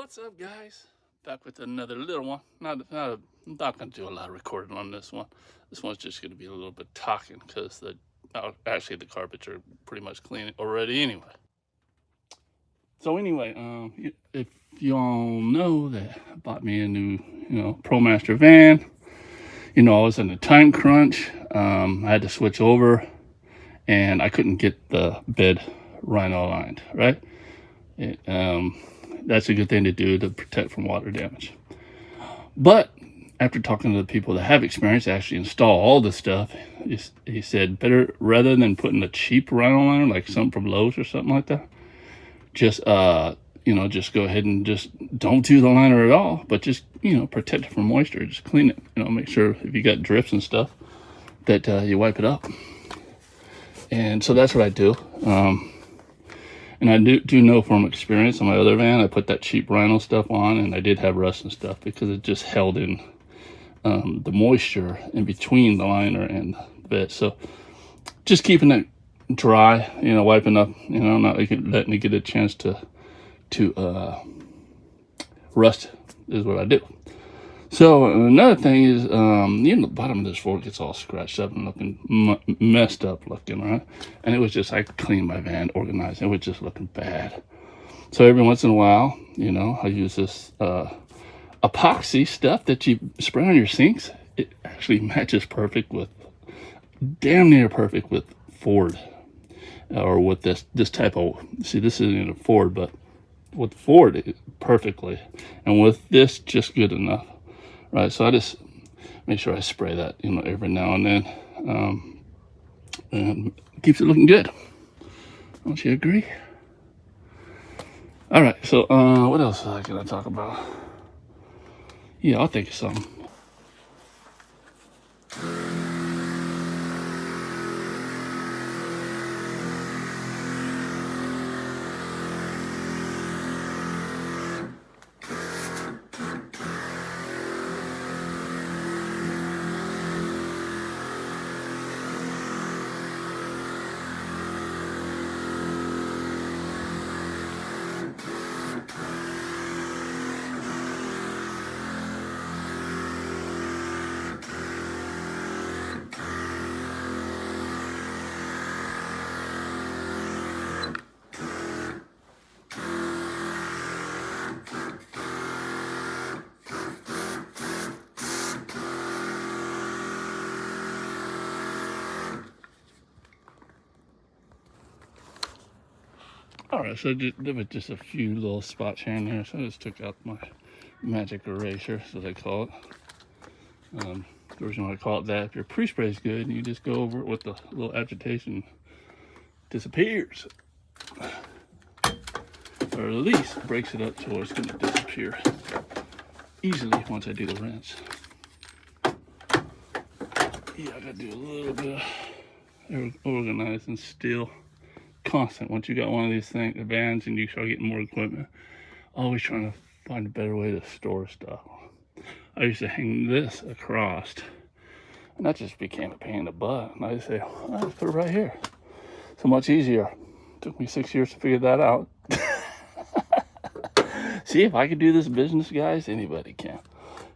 What's up, guys? Back with another little one. I'm not gonna do a lot of recording on this one. This one's just gonna be a little bit talking because actually the carpets are pretty much clean already anyway. So anyway, if you all know that I bought me a new, ProMaster van. I was in a time crunch. I had to switch over, and I couldn't get the bed Rhino aligned. Right. That's a good thing to do to protect from water damage. But after talking to the people that have experience to actually install all this stuff, he said better rather than putting a cheap Rhino liner like something from Lowe's or something like that, just just go ahead and just don't do the liner at all, but just protect it from moisture. Just clean it. Make sure if you got drifts and stuff that you wipe it up. And so that's what I do. And I do know from experience on my other van, I put that cheap Rhino stuff on, and I did have rust and stuff because it just held in the moisture in between the liner and the bed. So just keeping it dry, wiping up, not letting it get a chance to rust is what I do. So another thing is, the bottom of this fork gets all scratched up and looking messed up looking, right? And it was just, I cleaned my van, organized, it was just looking bad. So every once in a while, I use this epoxy stuff that you spray on your sinks. It actually matches damn near perfect with Ford, or with this type of, see, this isn't a Ford, but with Ford, perfectly. And with this, just good enough. Right, so I just make sure I spray that, every now and then, and keeps it looking good. Don't you agree? All right, so what else was I gonna talk about? Yeah, I'll think of something. All right, so there were just a few little spots here and there, so I just took out my magic eraser, so they call it. The reason why I call it that, if your pre-spray is good, you just go over it with a little agitation, disappears. Or at least breaks it up to where it's going to disappear easily once I do the rinse. Yeah, I got to do a little bit of organizing still. Constant. Once you got one of these vans and you start getting more equipment, always trying to find a better way to store stuff. I used to hang this across, and that just became a pain in the butt. And I just say, I'll just put it right here. So much easier. It took me 6 years to figure that out. See, if I could do this business, guys, anybody can.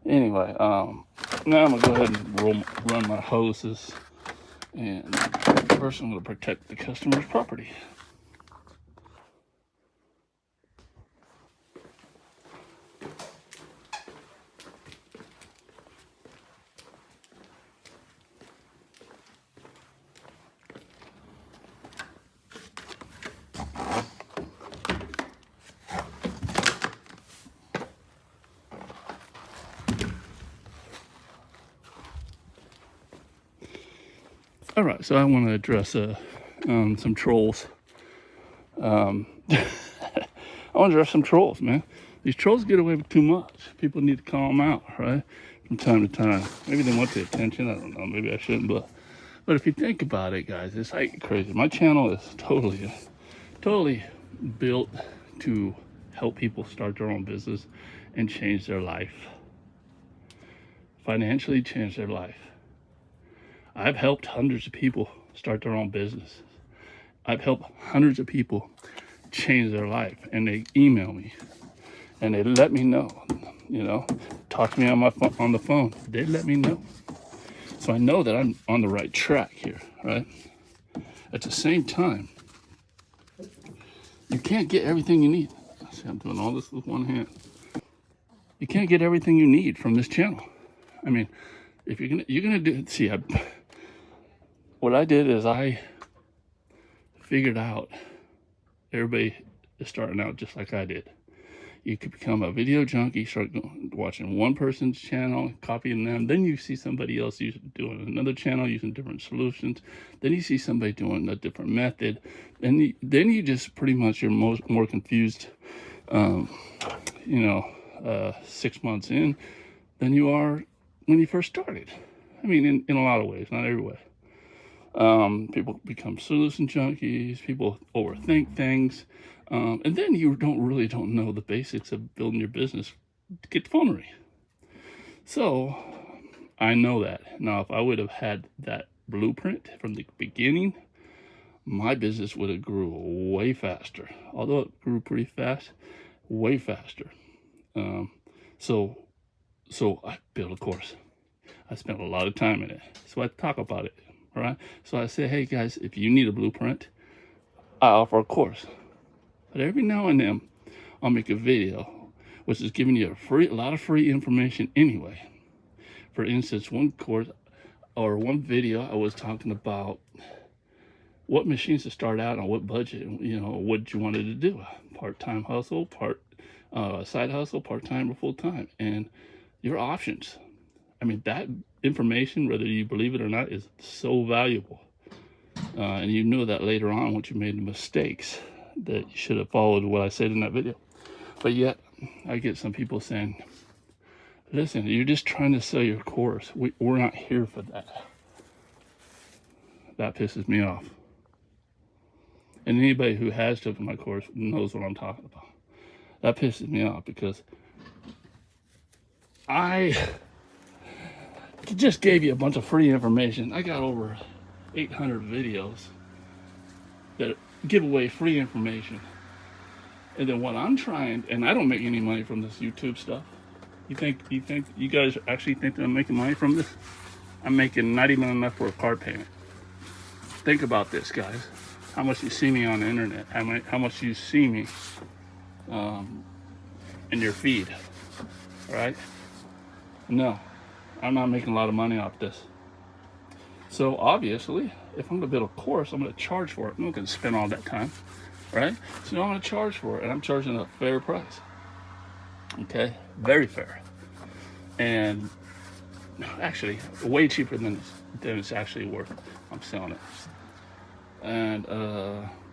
Anyway, now I'm gonna go ahead and run my hoses. And first I'm going to protect the customer's property. All right, so I want to address some trolls. I want to address some trolls, man. These trolls get away with too much. People need to call them out, right? From time to time. Maybe they want the attention. I don't know. Maybe I shouldn't. But if you think about it, guys, it's like crazy. My channel is totally built to help people start their own business and change their life. Financially change their life. I've helped hundreds of people start their own business. I've helped hundreds of people change their life, and they email me and they let me know. Talk to me on on the phone. They let me know, so I know that I'm on the right track here, right? At the same time, you can't get everything you need. See, I'm doing all this with one hand. You can't get everything you need from this channel. I mean, if you're gonna do. See, what I did is I figured out everybody is starting out just like I did. You could become a video junkie, start watching one person's channel, copying them. Then you see somebody else doing another channel using different solutions. Then you see somebody doing a different method. Then you just pretty much you're more confused, 6 months in than you are when you first started. I mean, in a lot of ways, not every way. People become solution junkies. People overthink things. And then you don't know the basics of building your business. Get phonery. So I know that. Now, if I would have had that blueprint from the beginning, my business would have grew way faster. Although it grew pretty fast, way faster. So I built a course. I spent a lot of time in it. So I talk about it. All right. So I say, hey guys, if you need a blueprint, I offer a course. But every now and then, I'll make a video, which is giving you a lot of free information anyway. For instance, one course or one video, I was talking about what machines to start out on, what budget, what you wanted to do, part-time hustle, side hustle, part-time or full-time, and your options. I mean, that information, whether you believe it or not, is so valuable. And you know that later on once you made the mistakes that you should have followed what I said in that video. But yet, I get some people saying, listen, you're just trying to sell your course. We're not here for that. That pisses me off. And anybody who has taken my course knows what I'm talking about. That pisses me off because I just gave you a bunch of free information. I got over 800 videos that give away free information. And then what I'm trying, and I don't make any money from this YouTube stuff. You think you guys actually think that I'm making money from this? I'm making not even enough for a car payment. Think about this, guys. How much you see me on the internet, how much you see me in your feed, right? No, I'm not making a lot of money off this. So obviously, if I'm gonna build a course, I'm gonna charge for it. I'm not gonna spend all that time, right? So I'm gonna charge for it, and I'm charging a fair price. Okay, very fair, and actually way cheaper than it's actually worth. I'm selling it, and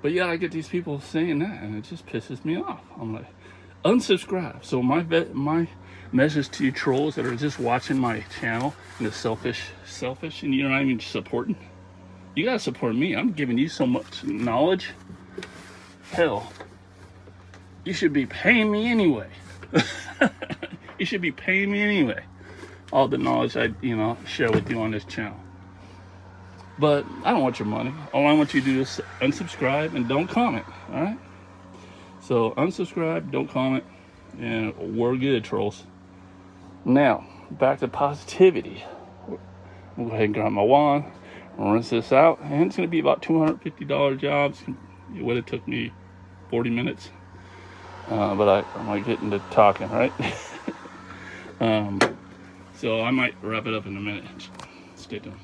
but yeah, I get these people saying that, and it just pisses me off. I'm like, unsubscribe. So my message to you trolls that are just watching my channel and the selfish, and you're not even supporting. You gotta support me. I'm giving you so much knowledge. Hell, you should be paying me anyway. You should be paying me anyway. All the knowledge I, share with you on this channel. But I don't want your money. All I want you to do is unsubscribe and don't comment. All right. So unsubscribe, don't comment, and we're good, trolls. Now, back to positivity. I'll go ahead and grab my wand, rinse this out, and it's going to be about $250 jobs. It would have took me 40 minutes, but I'm going to get into talking, right? So I might wrap it up in a minute. Stay tuned.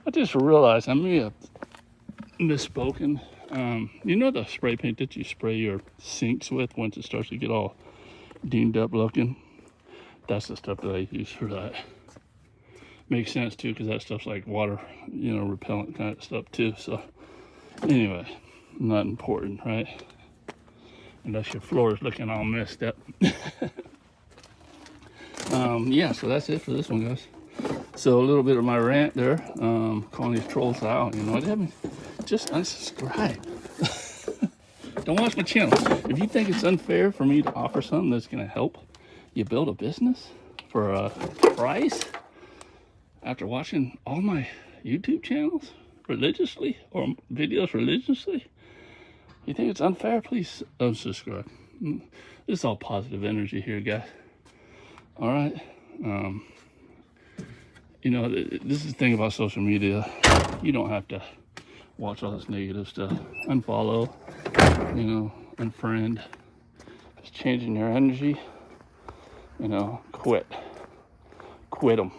I just realized I may have misspoken. You know the spray paint that you spray your sinks with once it starts to get all deemed up looking? That's the stuff that I use for that. Makes sense too, because that stuff's like water, repellent kind of stuff too. So anyway, not important, right? Unless your floor is looking all messed up. Yeah, so that's it for this one, guys. So a little bit of my rant there, calling these trolls out. Just unsubscribe. Don't watch my channel. If you think it's unfair for me to offer something that's going to help you build a business for a price, after watching all my YouTube channels religiously or videos religiously, you think it's unfair, please unsubscribe. This is all positive energy here, guys. All right. This is the thing about social media. You don't have to watch all this negative stuff. Unfollow, unfriend. Just changing your energy. Quit. Quit them.